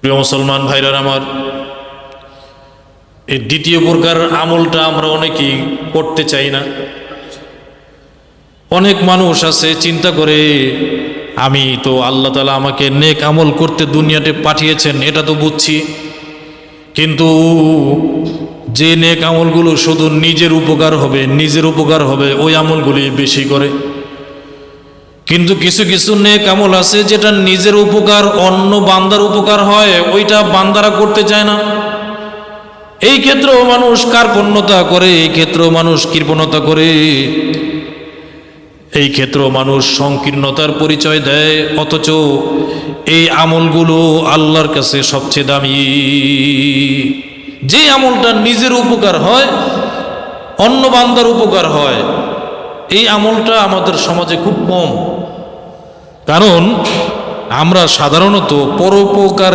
প্রিয় মুসলমান ভাইরা আমার, এই দ্বিতীয় প্রকার আমলটা আমরা অনেকেই করতে চাই না। অনেক মানুষ আছে চিন্তা করে, আমি তো আল্লাহ তাআলা আমাকে নেক আমল করতে দুনিয়াতে পাঠিয়েছেন এটা তো বুঝছি, কিন্তু যে নেক আমলগুলো শুধু নিজের উপকার হবে ওই আমলগুলি বেশি করে। কিন্তু কিছু কিছু নেক আমল আছে যেটা নিজের উপকার, অন্য বান্দার উপকার হয়, ওইটা বান্দারা করতে চায় না। এই ক্ষেত্রেও মানুষ কার্পণ্যতা করে, এই ক্ষেত্রেও মানুষ কৃপণতা করে, এই ক্ষেত্রেও মানুষ সংকীর্ণতার পরিচয় দেয়। অথচ এই আমলগুলো আল্লাহর কাছে সবচেয়ে দামি। যে আমলটা নিজের উপকার হয়, অন্য বান্দার উপকার হয়, এই আমলটা আমাদের সমাজে খুব কম। কারণ আমরা সাধারণত পরোপকার